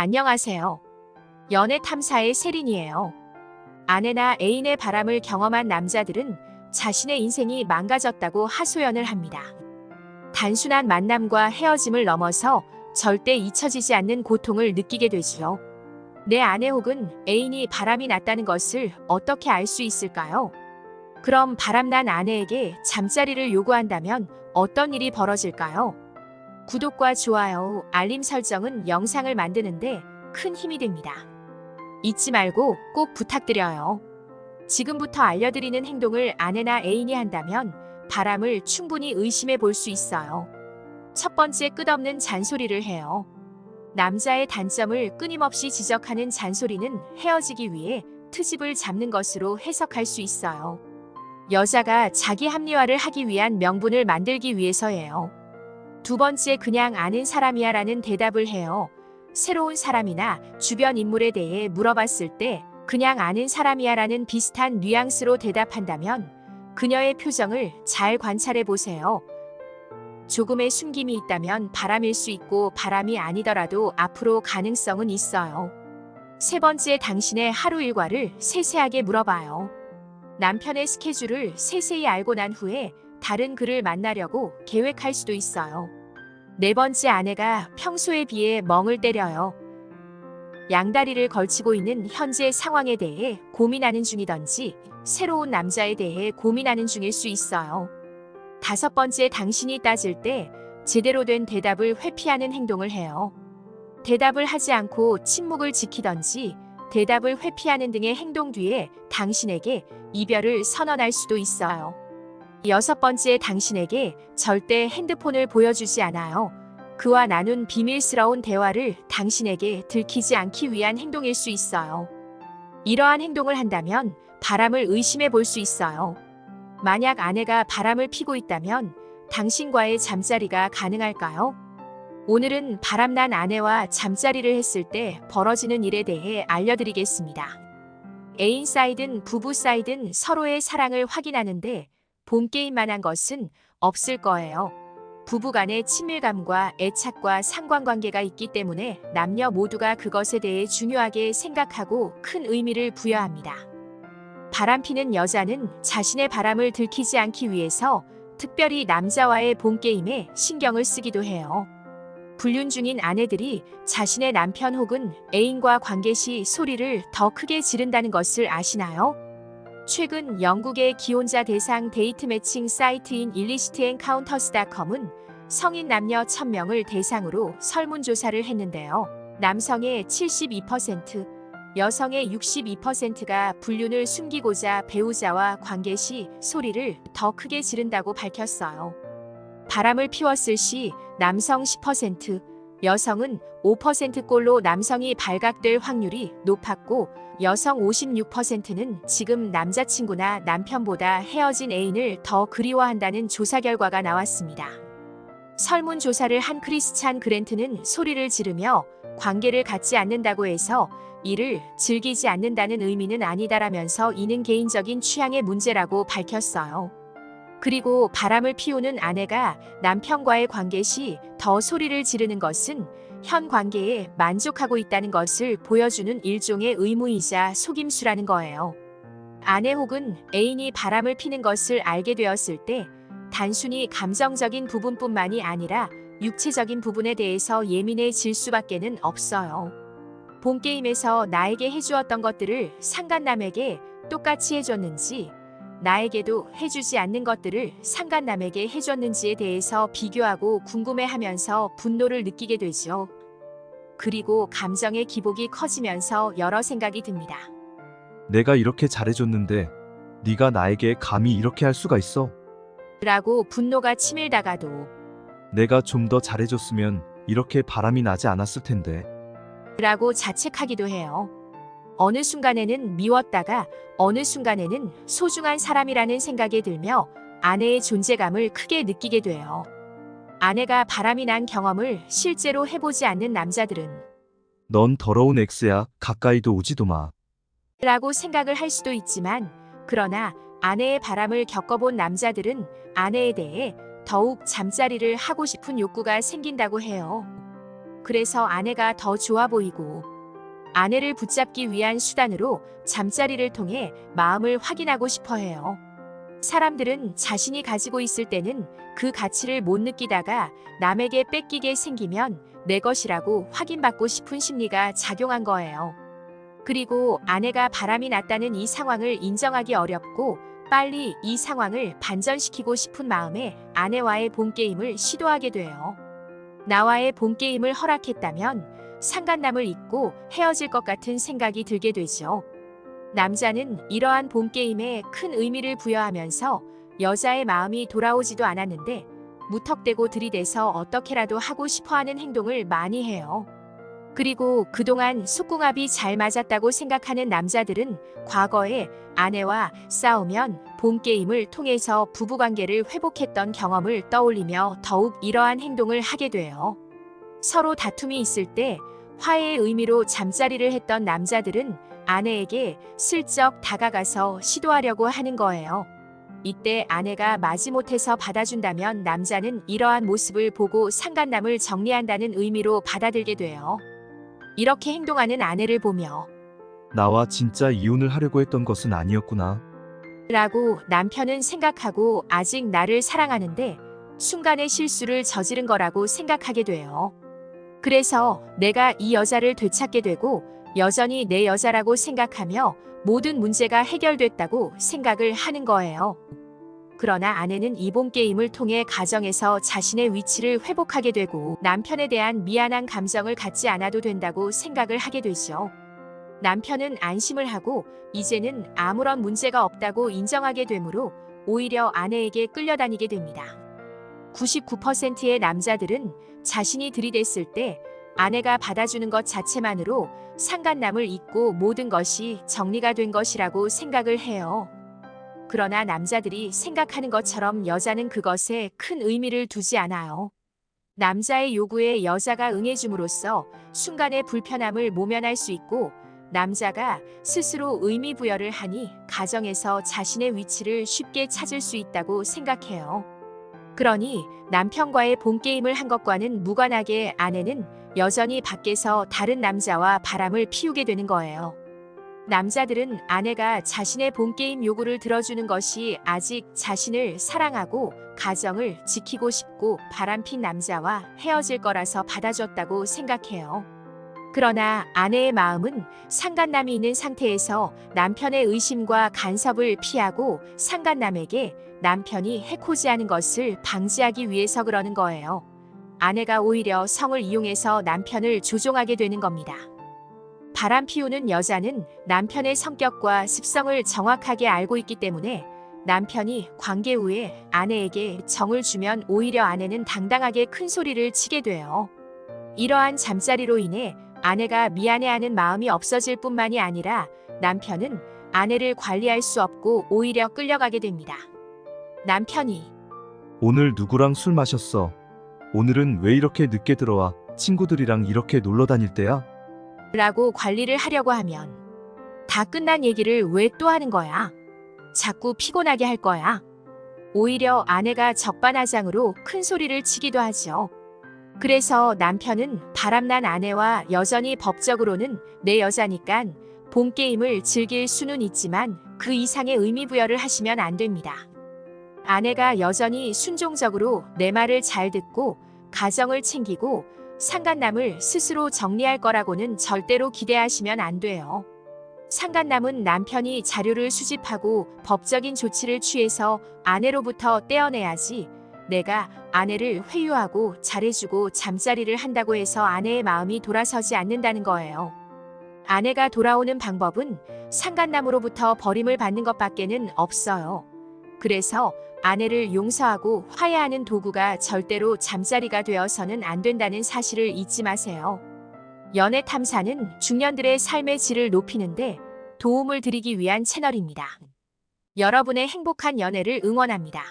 안녕하세요. 연애 탐사의 세린이에요. 아내나 애인의 바람을 경험한 남자들은 자신의 인생이 망가졌다고 하소연을 합니다. 단순한 만남과 헤어짐을 넘어서 절대 잊혀지지 않는 고통을 느끼게 되지요. 내 아내 혹은 애인이 바람이 났다는 것을 어떻게 알 수 있을까요? 그럼 바람난 아내에게 잠자리를 요구한다면 어떤 일이 벌어질까요? 구독과 좋아요, 알림 설정은 영상을 만드는데 큰 힘이 됩니다. 잊지 말고 꼭 부탁드려요. 지금부터 알려드리는 행동을 아내나 애인이 한다면 바람을 충분히 의심해 볼 수 있어요. 첫 번째, 끝없는 잔소리를 해요. 남자의 단점을 끊임없이 지적하는 잔소리는 헤어지기 위해 트집을 잡는 것으로 해석할 수 있어요. 여자가 자기 합리화를 하기 위한 명분을 만들기 위해서예요. 두 번째, 그냥 아는 사람이야 라는 대답을 해요. 새로운 사람이나 주변 인물에 대해 물어봤을 때 그냥 아는 사람이야 라는 비슷한 뉘앙스로 대답한다면 그녀의 표정을 잘 관찰해 보세요. 조금의 숨김이 있다면 바람일 수 있고, 바람이 아니더라도 앞으로 가능성은 있어요. 세 번째, 당신의 하루 일과를 세세하게 물어봐요. 남편의 스케줄을 세세히 알고 난 후에 다른 그를 만나려고 계획할 수도 있어요. 네 번째, 아내가 평소에 비해 멍을 때려요. 양다리를 걸치고 있는 현재 상황에 대해 고민하는 중이던지 새로운 남자에 대해 고민하는 중일 수 있어요. 다섯 번째, 당신이 따질 때 제대로 된 대답을 회피하는 행동을 해요. 대답을 하지 않고 침묵을 지키던지 대답을 회피하는 등의 행동 뒤에 당신에게 이별을 선언할 수도 있어요. 여섯 번째, 당신에게 절대 핸드폰을 보여주지 않아요. 그와 나눈 비밀스러운 대화를 당신에게 들키지 않기 위한 행동일 수 있어요. 이러한 행동을 한다면 바람을 의심해 볼 수 있어요. 만약 아내가 바람을 피고 있다면 당신과의 잠자리가 가능할까요? 오늘은 바람난 아내와 잠자리를 했을 때 벌어지는 일에 대해 알려드리겠습니다. 애인 사이든 부부 사이든 서로의 사랑을 확인하는데 본게임만한 것은 없을 거예요. 부부간의 친밀감과 애착과 상관관계가 있기 때문에 남녀 모두가 그것에 대해 중요하게 생각하고 큰 의미를 부여합니다. 바람피는 여자는 자신의 바람을 들키지 않기 위해서 특별히 남자와의 본게임에 신경을 쓰기도 해요. 불륜 중인 아내들이 자신의 남편 혹은 애인과 관계 시 소리를 더 크게 지른다는 것을 아시나요? 최근 영국의 기혼자 대상 데이트 매칭 사이트인 illicitEncounters.com은 성인 남녀 1000명을 대상으로 설문조사를 했는데요. 남성의 72%, 여성의 62%가 불륜을 숨기고자 배우자와 관계 시 소리를 더 크게 지른다고 밝혔어요. 바람을 피웠을 시 남성 10%, 여성은 5%꼴로 남성이 발각될 확률이 높았고, 여성 56%는 지금 남자친구나 남편보다 헤어진 애인을 더 그리워한다는 조사 결과가 나왔습니다. 설문조사를 한 크리스찬 그랜트는 소리를 지르며 관계를 갖지 않는다고 해서 이를 즐기지 않는다는 의미는 아니다라면서 이는 개인적인 취향의 문제라고 밝혔어요. 그리고 바람을 피우는 아내가 남편과의 관계 시 더 소리를 지르는 것은 현 관계에 만족하고 있다는 것을 보여주는 일종의 의무이자 속임수라는 거예요. 아내 혹은 애인이 바람을 피는 것을 알게 되었을 때 단순히 감정적인 부분뿐만이 아니라 육체적인 부분에 대해서 예민해질 수밖에는 없어요. 본게임에서 나에게 해주었던 것들을 상간남에게 똑같이 해줬는지, 나에게도 해주지 않는 것들을 상간남에게 해줬는지에 대해서 비교하고 궁금해하면서 분노를 느끼게 되죠. 그리고 감정의 기복이 커지면서 여러 생각이 듭니다. 내가 이렇게 잘해줬는데 네가 나에게 감히 이렇게 할 수가 있어? 라고 분노가 치밀다가도 내가 좀 더 잘해줬으면 이렇게 바람이 나지 않았을 텐데. 라고 자책하기도 해요. 어느 순간에는 미웠다가 어느 순간에는 소중한 사람이라는 생각이 들며 아내의 존재감을 크게 느끼게 돼요. 아내가 바람이 난 경험을 실제로 해보지 않는 남자들은 넌 더러운 엑스야. 가까이도 오지도 마. 라고 생각을 할 수도 있지만, 그러나 아내의 바람을 겪어본 남자들은 아내에 대해 더욱 잠자리를 하고 싶은 욕구가 생긴다고 해요. 그래서 아내가 더 좋아 보이고 아내를 붙잡기 위한 수단으로 잠자리를 통해 마음을 확인하고 싶어 해요. 사람들은 자신이 가지고 있을 때는 그 가치를 못 느끼다가 남에게 뺏기게 생기면 내 것이라고 확인받고 싶은 심리가 작용한 거예요. 그리고 아내가 바람이 났다는 이 상황을 인정하기 어렵고 빨리 이 상황을 반전시키고 싶은 마음에 아내와의 본게임을 시도하게 돼요. 나와의 본게임을 허락했다면 상간남을 잊고 헤어질 것 같은 생각이 들게 되죠. 남자는 이러한 본게임에 큰 의미를 부여하면서 여자의 마음이 돌아오지도 않았는데 무턱대고 들이대서 어떻게라도 하고 싶어하는 행동을 많이 해요. 그리고 그동안 속궁합이 잘 맞았다고 생각하는 남자들은 과거에 아내와 싸우면 본게임을 통해서 부부관계를 회복했던 경험을 떠올리며 더욱 이러한 행동을 하게 돼요. 서로 다툼이 있을 때 화해의 의미로 잠자리를 했던 남자들은 아내에게 슬쩍 다가가서 시도하려고 하는 거예요. 이때 아내가 마지못해서 받아준다면 남자는 이러한 모습을 보고 상간남을 정리한다는 의미로 받아들게 돼요. 이렇게 행동하는 아내를 보며 나와 진짜 이혼을 하려고 했던 것은 아니었구나. 라고 남편은 생각하고 아직 나를 사랑하는데 순간의 실수를 저지른 거라고 생각하게 돼요. 그래서 내가 이 여자를 되찾게 되고 여전히 내 여자라고 생각하며 모든 문제가 해결됐다고 생각을 하는 거예요. 그러나 아내는 이번 게임을 통해 가정에서 자신의 위치를 회복하게 되고 남편에 대한 미안한 감정을 갖지 않아도 된다고 생각을 하게 되죠. 남편은 안심을 하고 이제는 아무런 문제가 없다고 인정하게 되므로 오히려 아내에게 끌려다니게 됩니다. 99%의 남자들은 자신이 들이댔을 때 아내가 받아주는 것 자체만으로 상간남을 잊고 모든 것이 정리가 된 것이라고 생각을 해요. 그러나 남자들이 생각하는 것처럼 여자는 그것에 큰 의미를 두지 않아요. 남자의 요구에 여자가 응해줌으로써 순간의 불편함을 모면할 수 있고 남자가 스스로 의미 부여를 하니 가정에서 자신의 위치를 쉽게 찾을 수 있다고 생각해요. 그러니 남편과의 본게임을 한 것과는 무관하게 아내는 여전히 밖에서 다른 남자와 바람을 피우게 되는 거예요. 남자들은 아내가 자신의 본게임 요구를 들어주는 것이 아직 자신을 사랑하고 가정을 지키고 싶고 바람핀 남자와 헤어질 거라서 받아줬다고 생각해요. 그러나 아내의 마음은 상간남이 있는 상태에서 남편의 의심과 간섭을 피하고 상간남에게 남편이 해코지하는 것을 방지하기 위해서 그러는 거예요. 아내가 오히려 성을 이용해서 남편을 조종하게 되는 겁니다. 바람 피우는 여자는 남편의 성격과 습성을 정확하게 알고 있기 때문에 남편이 관계 후에 아내에게 정을 주면 오히려 아내는 당당하게 큰 소리를 치게 돼요. 이러한 잠자리로 인해 아내가 미안해하는 마음이 없어질 뿐만이 아니라 남편은 아내를 관리할 수 없고 오히려 끌려가게 됩니다. 남편이 오늘 누구랑 술 마셨어? 오늘은 왜 이렇게 늦게 들어와? 친구들이랑 이렇게 놀러 다닐 때야? 라고 관리를 하려고 하면 다 끝난 얘기를 왜 또 하는 거야? 자꾸 피곤하게 할 거야. 오히려 아내가 적반하장으로 큰 소리를 치기도 하죠. 그래서 남편은 바람난 아내와 여전히 법적으로는 내 여자니깐 본게임을 즐길 수는 있지만 그 이상의 의미 부여를 하시면 안 됩니다. 아내가 여전히 순종적으로 내 말을 잘 듣고 가정을 챙기고 상간남을 스스로 정리할 거라고는 절대로 기대하시면 안 돼요. 상간남은 남편이 자료를 수집하고 법적인 조치를 취해서 아내로부터 떼어내야지 내가 아내를 회유하고 잘해주고 잠자리를 한다고 해서 아내의 마음이 돌아서지 않는다는 거예요. 아내가 돌아오는 방법은 상간남으로부터 버림을 받는 것밖에는 없어요. 그래서 아내를 용서하고 화해하는 도구가 절대로 잠자리가 되어서는 안 된다는 사실을 잊지 마세요. 연애 탐사는 중년들의 삶의 질을 높이는데 도움을 드리기 위한 채널입니다. 여러분의 행복한 연애를 응원합니다.